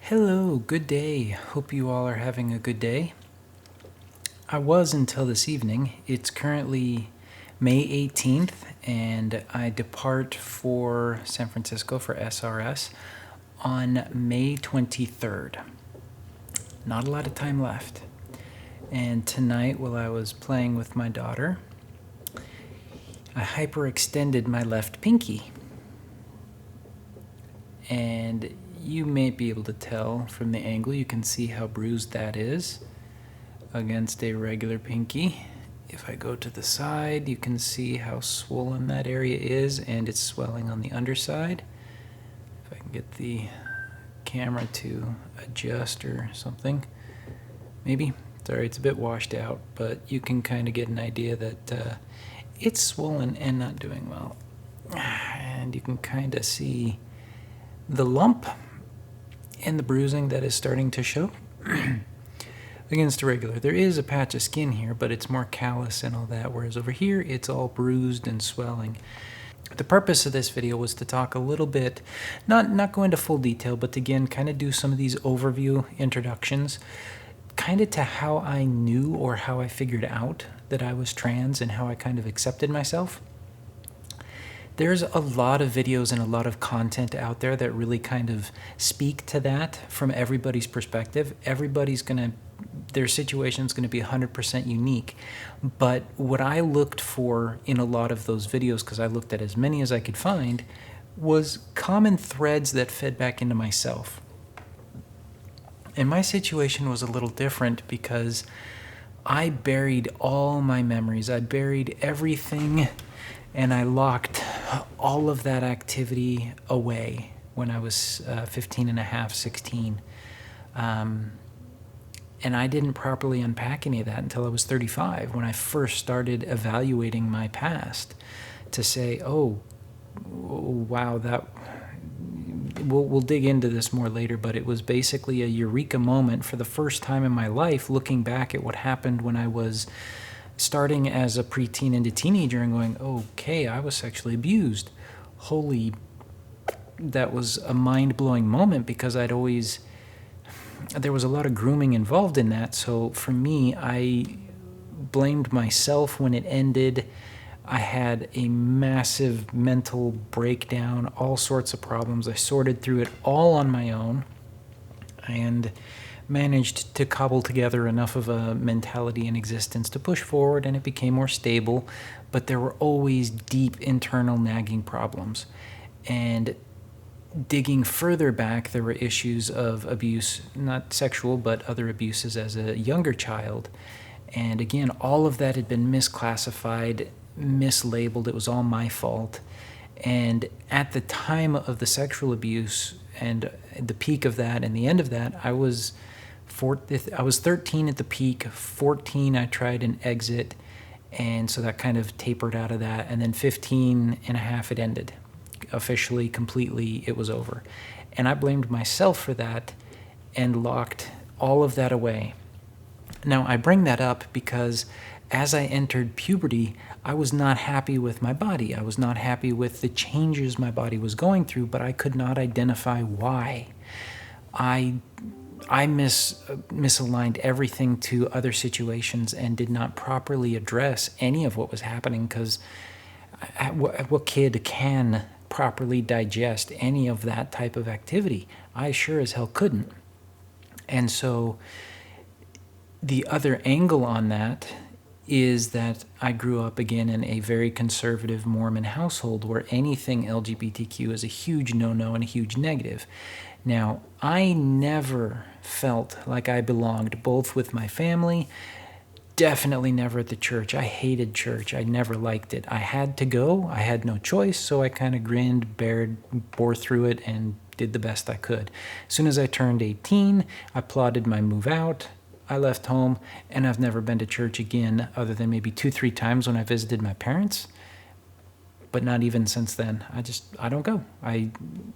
Hello, good day. Hope you all are having a good day. I was until this evening. It's currently May 18th, and I depart for San Francisco for SRS on May 23rd. Not a lot of time left. And tonight, while I was playing with my daughter, I hyperextended my left pinky. And you may be able to tell from the angle, you can see how bruised that is against a regular pinky. If I go to the side, you can see how swollen that area is, and it's swelling on the underside. If I can get the camera to adjust or something, maybe. Sorry, it's a bit washed out, but you can kind of get an idea that it's swollen and not doing well. And you can kind of see the lump and the bruising that is starting to show against a regular. There is a patch of skin here, but it's more callous and all that, whereas over here it's all bruised and swelling. The purpose of this video was to talk a little bit, not go into full detail, but to, again, kind of do some of these overview introductions, kind of to how I knew or how I figured out that I was trans and how I kind of accepted myself. There's a lot of videos and a lot of content out there that really kind of speak to that from everybody's perspective. Their situation is going to be 100% unique. But what I looked for in a lot of those videos, because I looked at as many as I could find, was common threads that fed back into myself. And my situation was a little different because I buried all my memories. I buried everything, and I locked all of that activity away when I was 15 and a half, 16. And I didn't properly unpack any of that until I was 35, when I first started evaluating my past to say, oh wow, that... We'll dig into this more later, but it was basically a eureka moment for the first time in my life, looking back at what happened when I was starting as a preteen into teenager and going, okay, I was sexually abused. Holy, that was a mind-blowing moment, because there was a lot of grooming involved in that. So for me, I blamed myself when it ended. I had a massive mental breakdown, all sorts of problems. I sorted through it all on my own and managed to cobble together enough of a mentality and existence to push forward, and it became more stable. But there were always deep internal nagging problems. And digging further back, there were issues of abuse, not sexual, but other abuses as a younger child. And again, all of that had been misclassified, mislabeled. It was all my fault. And at the time of the sexual abuse and the peak of that and the end of that, I was 13 at the peak. 14, I tried an exit, and so that kind of tapered out of that. And then 15 and a half, it ended. Officially, completely, it was over. And I blamed myself for that and locked all of that away. Now, I bring that up because as I entered puberty, I was not happy with my body. I was not happy with the changes my body was going through, but I could not identify why. I misaligned everything to other situations and did not properly address any of what was happening, because what kid can properly digest any of that type of activity? I sure as hell couldn't. And so the other angle on that is that I grew up again in a very conservative Mormon household where anything LGBTQ is a huge no-no and a huge negative. Now, I never felt like I belonged, both with my family, definitely never at the church. I hated church. I never liked it. I had to go. I had no choice, so I kind of grinned, bore through it, and did the best I could. As soon as I turned 18, I plotted my move out. I left home, and I've never been to church again, other than maybe 2-3 times when I visited my parents. But not even since then. I don't go.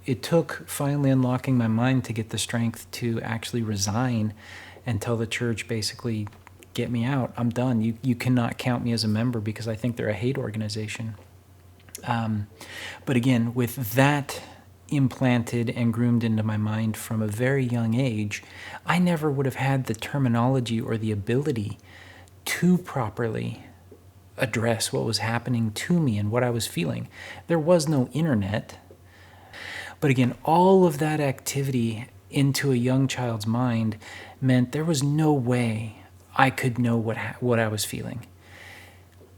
It took finally unlocking my mind to get the strength to actually resign and tell the church, basically, get me out. I'm done. You cannot count me as a member, because I think they're a hate organization. But again, with that implanted and groomed into my mind from a very young age, I never would have had the terminology or the ability to properly address what was happening to me and what I was feeling. There was no internet. But again, all of that activity into a young child's mind meant there was no way I could know what I was feeling.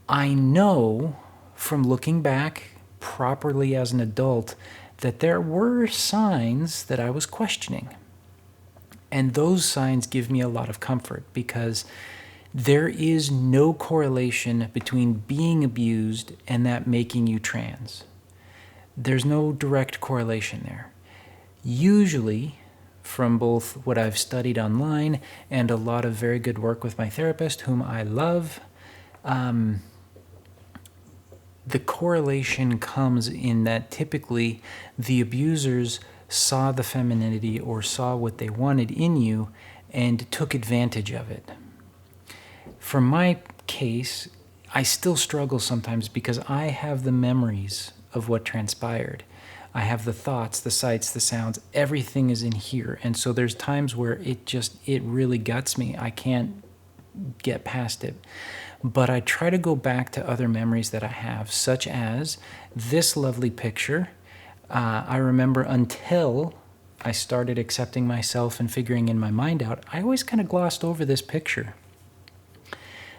I know from looking back properly as an adult that there were signs that I was questioning. And those signs give me a lot of comfort because there is no correlation between being abused and that making you trans. There's no direct correlation there. Usually, from both what I've studied online and a lot of very good work with my therapist, whom I love, the correlation comes in that typically the abusers saw the femininity or saw what they wanted in you and took advantage of it. For my case, I still struggle sometimes because I have the memories of what transpired. I have the thoughts, the sights, the sounds, everything is in here. And so there's times where it really guts me. I can't get past it. But I try to go back to other memories that I have, such as this lovely picture. I remember until I started accepting myself and figuring in my mind out, I always kind of glossed over this picture.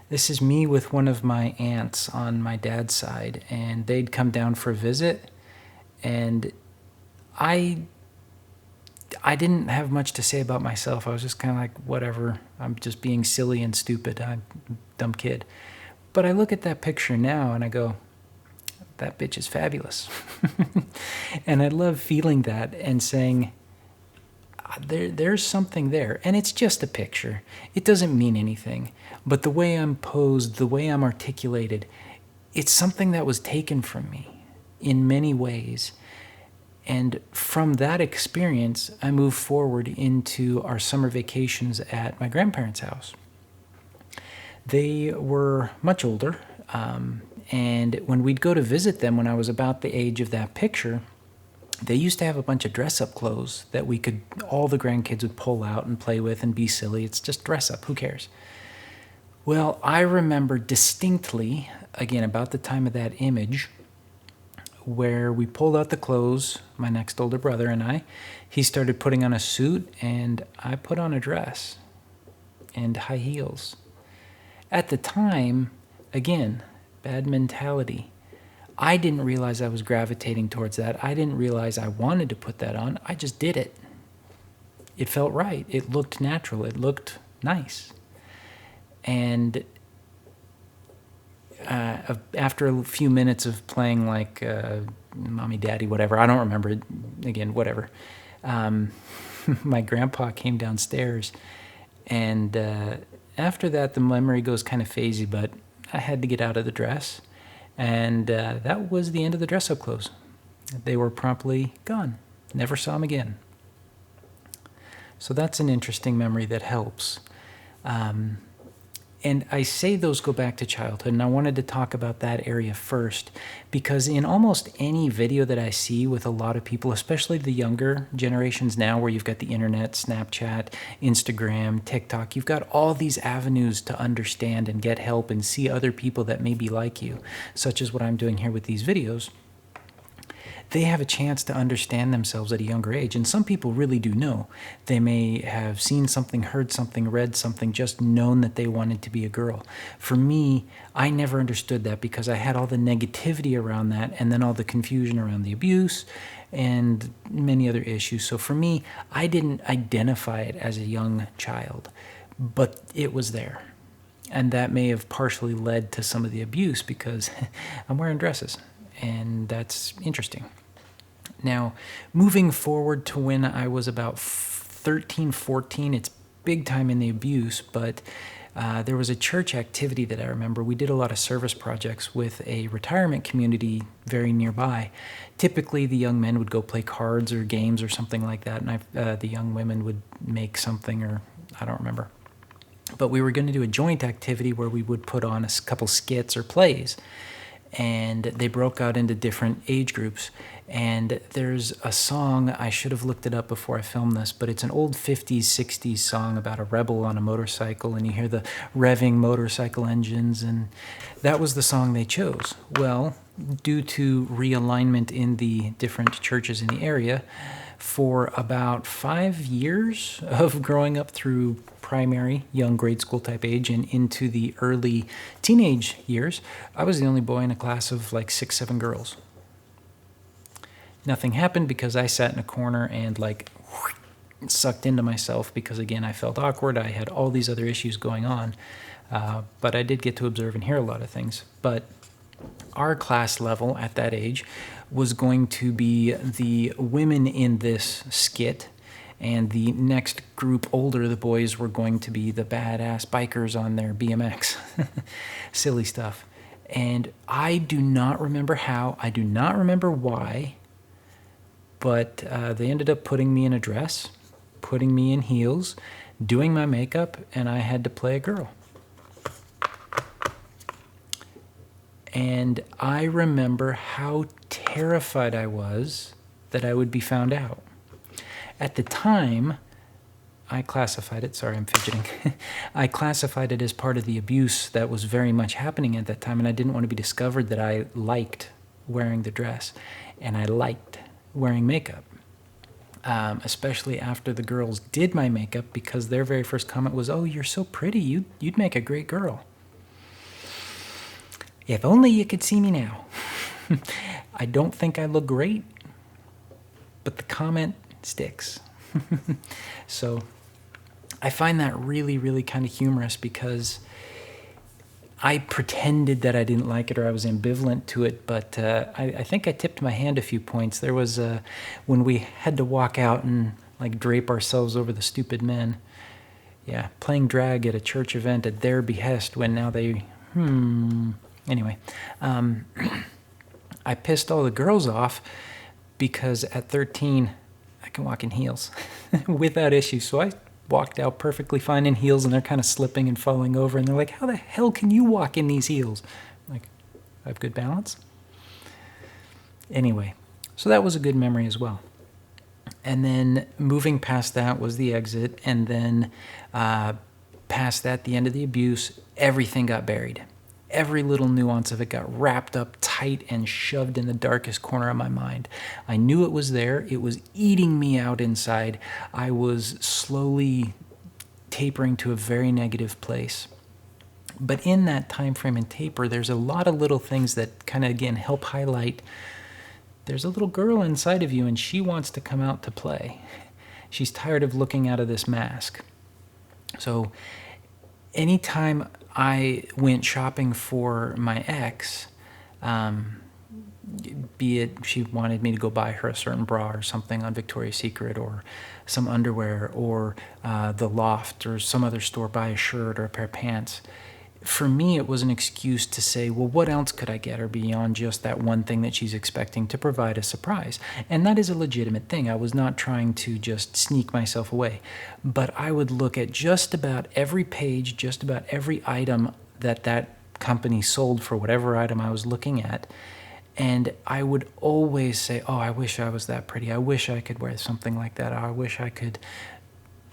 This is me with one of my aunts on my dad's side, and they'd come down for a visit, and I didn't have much to say about myself. I was just kind of like, whatever, I'm just being silly and stupid. I'm a dumb kid. But I look at that picture now and I go, that bitch is fabulous. And I love feeling that and saying, there's something there. And it's just a picture. It doesn't mean anything. But the way I'm posed, the way I'm articulated, it's something that was taken from me in many ways. And from that experience, I moved forward into our summer vacations at my grandparents' house. They were much older, and when we'd go to visit them when I was about the age of that picture, they used to have a bunch of dress-up clothes that all the grandkids would pull out and play with and be silly. It's just dress up, who cares? Well, I remember distinctly, again, about the time of that image, where we pulled out the clothes, my next older brother and I. He started putting on a suit, and I put on a dress and high heels. At the time, again, bad mentality. I didn't realize I was gravitating towards that. I didn't realize I wanted to put that on. I just did it. It felt right. It looked natural. It looked nice. And after a few minutes of playing like mommy, daddy, whatever, I don't remember it, again, whatever, my grandpa came downstairs, and after that the memory goes kind of phasey, but I had to get out of the dress, and that was the end of the dress-up clothes. They were promptly gone. Never saw them again. So that's an interesting memory that helps. And I say those go back to childhood, and I wanted to talk about that area first because in almost any video that I see with a lot of people, especially the younger generations now where you've got the internet, Snapchat, Instagram, TikTok, you've got all these avenues to understand and get help and see other people that may be like you, such as what I'm doing here with these videos. They have a chance to understand themselves at a younger age. And some people really do know. They may have seen something, heard something, read something, just known that they wanted to be a girl. For me, I never understood that because I had all the negativity around that and then all the confusion around the abuse and many other issues. So for me, I didn't identify it as a young child, but it was there. And that may have partially led to some of the abuse because I'm wearing dresses. And that's interesting. Now, moving forward to when I was about 13, 14, it's big time in the abuse, but there was a church activity that I remember. We did a lot of service projects with a retirement community very nearby. Typically, the young men would go play cards or games or something like that, and the young women would make something, or I don't remember. But we were going to do a joint activity where we would put on a couple skits or plays. and they broke out into different age groups. And there's a song, I should have looked it up before I filmed this, but it's an old 50s, 60s song about a rebel on a motorcycle, and you hear the revving motorcycle engines, and that was the song they chose. Well, due to realignment in the different churches in the area, for about 5 years of growing up through primary, young grade school type age, and into the early teenage years, I was the only boy in a class of like 6, 7 girls. Nothing happened because I sat in a corner and like sucked into myself because, again, I felt awkward. I had all these other issues going on, but I did get to observe and hear a lot of things. But our class level at that age was going to be the women in this skit, and the next group older, the boys, were going to be the badass bikers on their BMX. Silly stuff. And I do not remember how, I do not remember why, but they ended up putting me in a dress, putting me in heels, doing my makeup, and I had to play a girl. And I remember how terrified I was that I would be found out. At the time, I classified it, sorry, I'm fidgeting. I classified it as part of the abuse that was very much happening at that time, and I didn't want to be discovered that I liked wearing the dress, and I liked wearing makeup, especially after the girls did my makeup, because their very first comment was, "Oh, you're so pretty, you'd make a great girl." If only you could see me now. I don't think I look great, but the comment sticks. So I find that really, really kind of humorous, because I pretended that I didn't like it or I was ambivalent to it, but I think I tipped my hand a few points. There was when we had to walk out and like drape ourselves over the stupid men. Yeah, playing drag at a church event at their behest when now they, Anyway, I pissed all the girls off because at 13, I can walk in heels without issue. So I walked out perfectly fine in heels, and they're kind of slipping and falling over. And they're like, "How the hell can you walk in these heels?" I'm like, I have good balance. Anyway, so that was a good memory as well. And then moving past that was the exit. And then past that, the end of the abuse, everything got buried. Every little nuance of it got wrapped up tight and shoved in the darkest corner of my mind. I knew it was there. It was eating me out inside. I was slowly tapering to a very negative place. But in that time frame and taper, there's a lot of little things that kind of, again, help highlight there's a little girl inside of you, and she wants to come out to play. She's tired of looking out of this mask. So anytime I went shopping for my ex, be it she wanted me to go buy her a certain bra or something on Victoria's Secret, or some underwear, or the Loft, or some other store, buy a shirt or a pair of pants. For me, it was an excuse to say, well, what else could I get her beyond just that one thing that she's expecting, to provide a surprise? And that is a legitimate thing. I was not trying to just sneak myself away. But I would look at just about every page, just about every item that company sold for whatever item I was looking at, and I would always say, oh, I wish I was that pretty. I wish I could wear something like that. I wish I could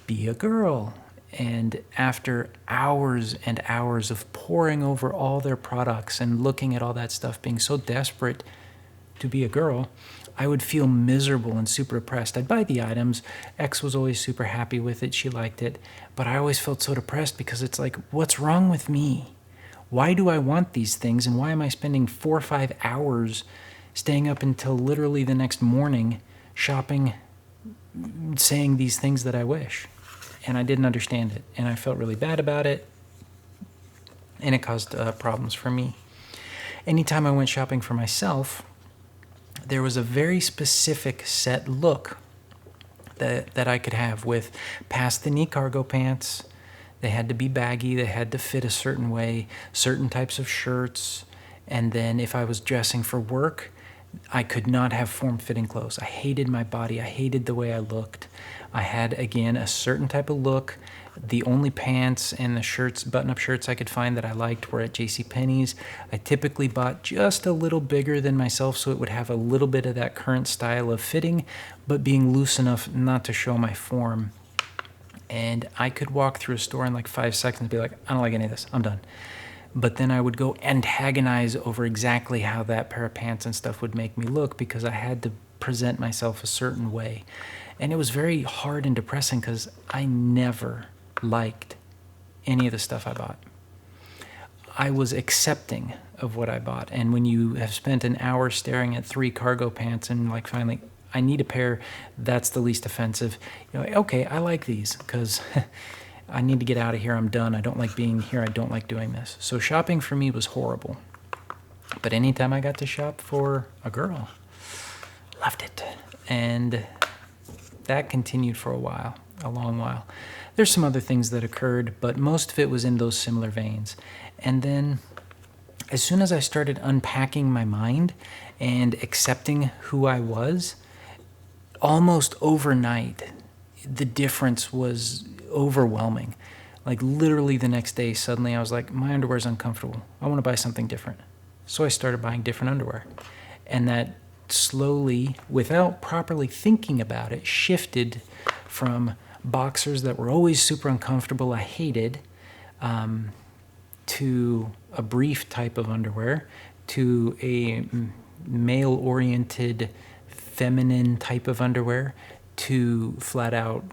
be a girl. And after hours and hours of poring over all their products and looking at all that stuff, being so desperate to be a girl, I would feel miserable and super depressed. I'd buy the items. X was always super happy with it. She liked it. But I always felt so depressed, because it's like, what's wrong with me? Why do I want these things? And why am I spending 4 or 5 hours staying up until literally the next morning shopping, saying these things that I wish? And I didn't understand it, and I felt really bad about it, and it caused problems for me. Anytime I went shopping for myself, there was a very specific set look that I could have with past-the-knee cargo pants. They had to be baggy, they had to fit a certain way, certain types of shirts, and then if I was dressing for work, I could not have form-fitting clothes. I hated my body. I hated the way I looked. I had, again, a certain type of look. The only pants and the shirts, button-up shirts I could find that I liked were at JCPenney's. I typically bought just a little bigger than myself so it would have a little bit of that current style of fitting, but being loose enough not to show my form. And I could walk through a store in like 5 seconds and be like, I don't like any of this. I'm done. But then I would go antagonize over exactly how that pair of pants and stuff would make me look because I had to present myself a certain way. And it was very hard and depressing because I never liked any of the stuff I bought. I was accepting of what I bought. And when you have spent an hour staring at 3 cargo pants and like finally, I need a pair that's the least offensive, you're like, okay, I like these because I need to get out of here. I'm done. I don't like being here. I don't like doing this. So shopping for me was horrible. But anytime I got to shop for a girl, loved it. And that continued for a while, a long while. There's some other things that occurred, but most of it was in those similar veins. And then as soon as I started unpacking my mind and accepting who I was, almost overnight, the difference was overwhelming. Like literally the next day, suddenly I was like, my underwear is uncomfortable. I want to buy something different. So I started buying different underwear. And that slowly, without properly thinking about it, shifted from boxers that were always super uncomfortable, I hated, to a brief type of underwear, to a male-oriented, feminine type of underwear, to flat-out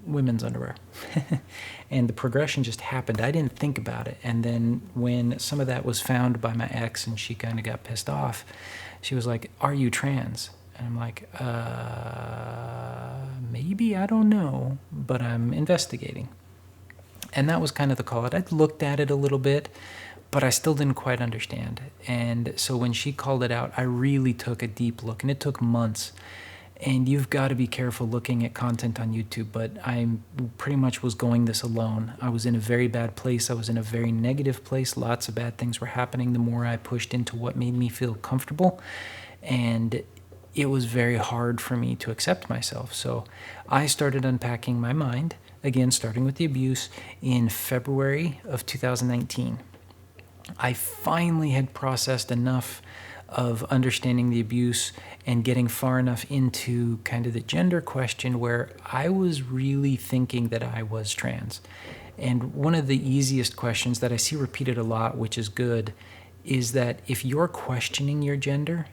women's underwear. And the progression just happened. I didn't think about it. And then when some of that was found by my ex and she kind of got pissed off, she was like, are you trans? And I'm like, maybe, I don't know, but I'm investigating. And that was kind of the call. I'd looked at it a little bit, but I still didn't quite understand. And so when she called it out, I really took a deep look, and it took months. And you've got to be careful looking at content on YouTube, but I pretty much was going this alone. I was in a very bad place. I was in a very negative place. Lots of bad things were happening the more I pushed into what made me feel comfortable. And it was very hard for me to accept myself. So I started unpacking my mind, again, starting with the abuse, in February of 2019. I finally had processed enough of understanding the abuse and getting far enough into kind of the gender question where I was really thinking that I was trans. And one of the easiest questions that I see repeated a lot, which is good, is that if you're questioning your gender,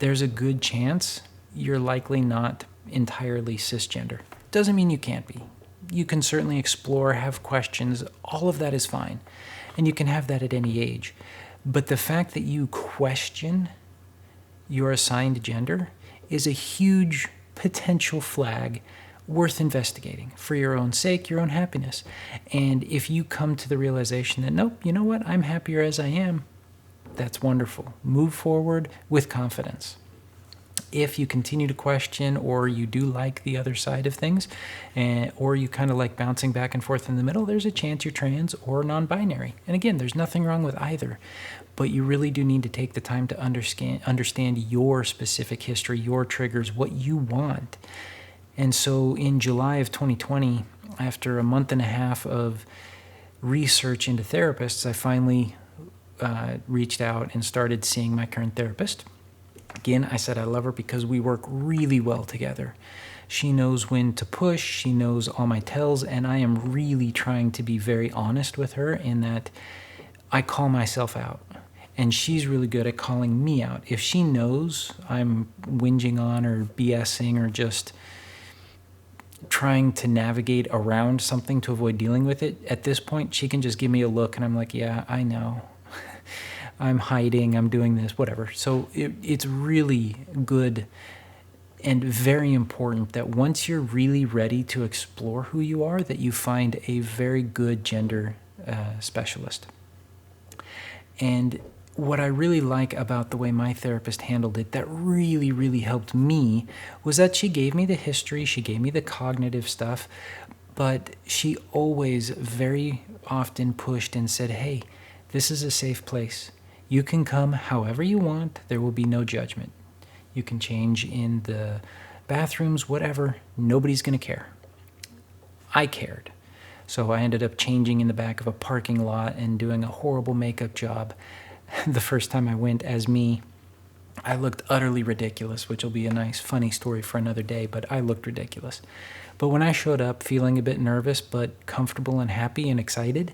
there's a good chance you're likely not entirely cisgender. Doesn't mean you can't be. You can certainly explore, have questions. All of that is fine. And you can have that at any age. But the fact that you question your assigned gender is a huge potential flag worth investigating for your own sake, your own happiness. And if you come to the realization that, nope, you know what, I'm happier as I am, that's wonderful. Move forward with confidence. If you continue to question, or you do like the other side of things, or you kind of like bouncing back and forth in the middle, there's a chance you're trans or non-binary. And again, there's nothing wrong with either, but you really do need to take the time to understand your specific history, your triggers, what you want. And so in July of 2020, after a month and a half of research into therapists, I finally reached out and started seeing my current therapist. Again, I said I love her because we work really well together. She knows when to push, she knows all my tells, and I am really trying to be very honest with her in that I call myself out. And she's really good at calling me out. If she knows I'm whinging on or BSing or just trying to navigate around something to avoid dealing with it, at this point, she can just give me a look and I'm like, yeah, I know. I'm hiding, I'm doing this, whatever. So it's really good and very important that once you're really ready to explore who you are, that you find a very good gender specialist. And what I really like about the way my therapist handled it that really, really helped me was that she gave me the history, she gave me the cognitive stuff, but she always very often pushed and said, hey, this is a safe place. You can come however you want. There will be no judgment. You can change in the bathrooms, whatever. Nobody's going to care. I cared. So I ended up changing in the back of a parking lot and doing a horrible makeup job. The first time I went as me, I looked utterly ridiculous, which will be a nice, funny story for another day, but I looked ridiculous. But when I showed up feeling a bit nervous, but comfortable and happy and excited,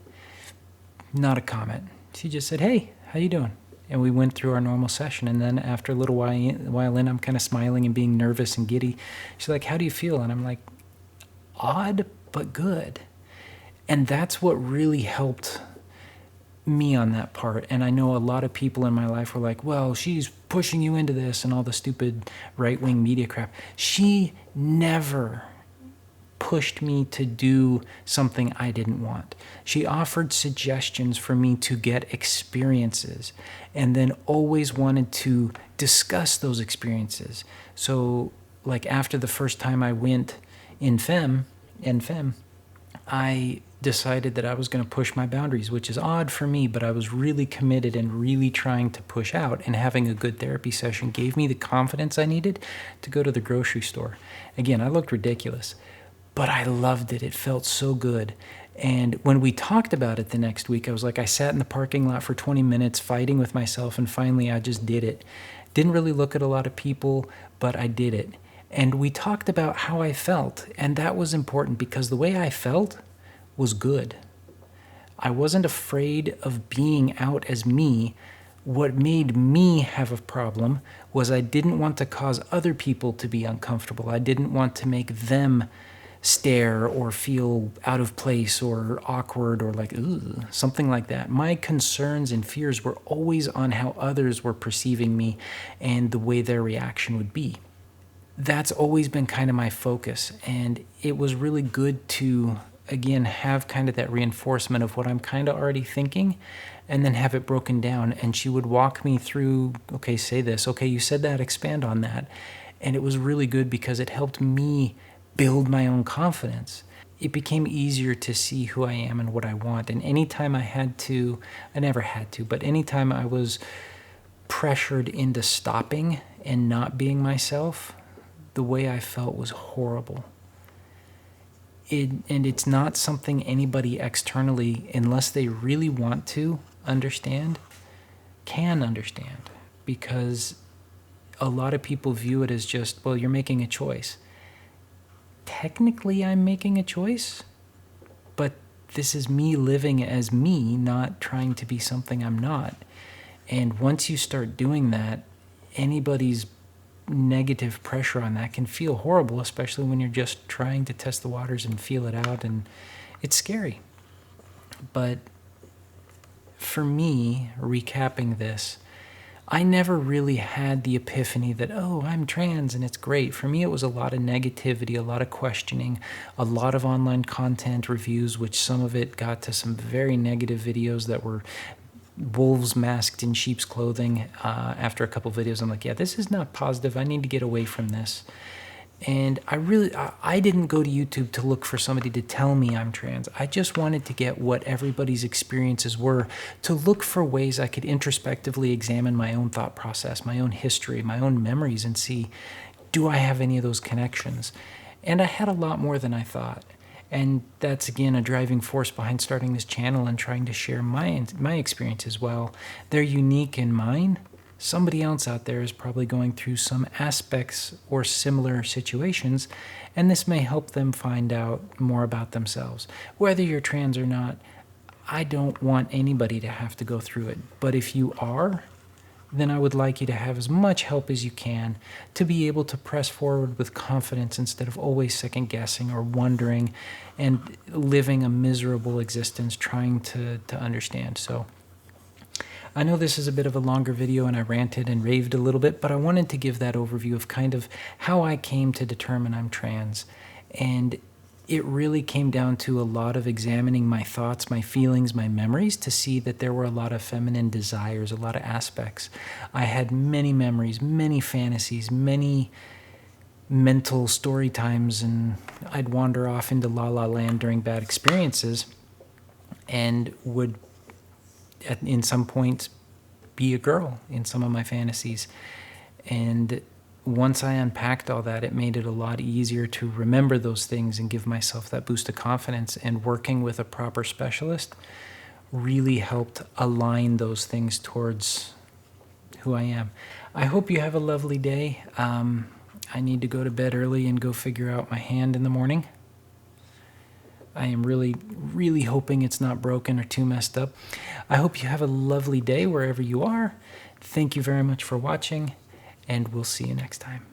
not a comment. She just said, "Hey, how you doing?" And we went through our normal session. And then after a little while in, I'm kind of smiling and being nervous and giddy. She's like, "How do you feel?" And I'm like, odd, but good. And that's what really helped me on that part. And I know a lot of people in my life were like, well, she's pushing you into this and all the stupid right-wing media crap. She never pushed me to do something I didn't want. She offered suggestions for me to get experiences and then always wanted to discuss those experiences. So like after the first time I went in Femme, I decided that I was going to push my boundaries, which is odd for me, but I was really committed and really trying to push out, and having a good therapy session gave me the confidence I needed to go to the grocery store. Again, I looked ridiculous, but I loved it. It felt so good. And when we talked about it the next week, I was like, I sat in the parking lot for 20 minutes fighting with myself, and finally I just did it. Didn't really look at a lot of people, but I did it. And we talked about how I felt, and that was important because the way I felt was good. I wasn't afraid of being out as me. What made me have a problem was I didn't want to cause other people to be uncomfortable. I didn't want to make them stare or feel out of place or awkward or like, ooh, something like that. My concerns and fears were always on how others were perceiving me and the way their reaction would be. That's always been kind of my focus, and it was really good to, again, have kind of that reinforcement of what I'm kind of already thinking, and then have it broken down. And she would walk me through, okay, say this, okay, you said that, expand on that. And it was really good because it helped me build my own confidence. It became easier to see who I am and what I want. And anytime I never had to, but anytime I was pressured into stopping and not being myself, the way I felt was horrible. And it's not something anybody externally, unless they really want to understand, can understand. Because a lot of people view it as just, well, you're making a choice. Technically, I'm making a choice, but this is me living as me, not trying to be something I'm not. And once you start doing that, anybody's negative pressure on that can feel horrible, especially when you're just trying to test the waters and feel it out, and it's scary. But for me, recapping this, I never really had the epiphany that, oh, I'm trans and it's great. For me, it was a lot of negativity, a lot of questioning, a lot of online content reviews, which some of it got to some very negative videos that were wolves masked in sheep's clothing. After a couple videos, I'm like, yeah, this is not positive. I need to get away from this. And I didn't go to YouTube to look for somebody to tell me I'm trans. I just wanted to get what everybody's experiences were, to look for ways I could introspectively examine my own thought process, my own history, my own memories, and see, do I have any of those connections? And I had a lot more than I thought. And that's, again, a driving force behind starting this channel and trying to share my experiences. While they're unique in mine, somebody else out there is probably going through some aspects or similar situations, and this may help them find out more about themselves. Whether you're trans or not, I don't want anybody to have to go through it. But if you are, then I would like you to have as much help as you can to be able to press forward with confidence instead of always second guessing or wondering and living a miserable existence trying to understand. So I know this is a bit of a longer video and I ranted and raved a little bit, but I wanted to give that overview of kind of how I came to determine I'm trans. And it really came down to a lot of examining my thoughts, my feelings, my memories to see that there were a lot of feminine desires, a lot of aspects. I had many memories, many fantasies, many mental story times, and I'd wander off into La La Land during bad experiences and would in some points be a girl in some of my fantasies. And once I unpacked all that, it made it a lot easier to remember those things and give myself that boost of confidence. And working with a proper specialist really helped align those things towards who I am. I hope you have a lovely day. I need to go to bed early and go figure out my hand in the morning. I am really, really hoping it's not broken or too messed up. I hope you have a lovely day wherever you are. Thank you very much for watching, and we'll see you next time.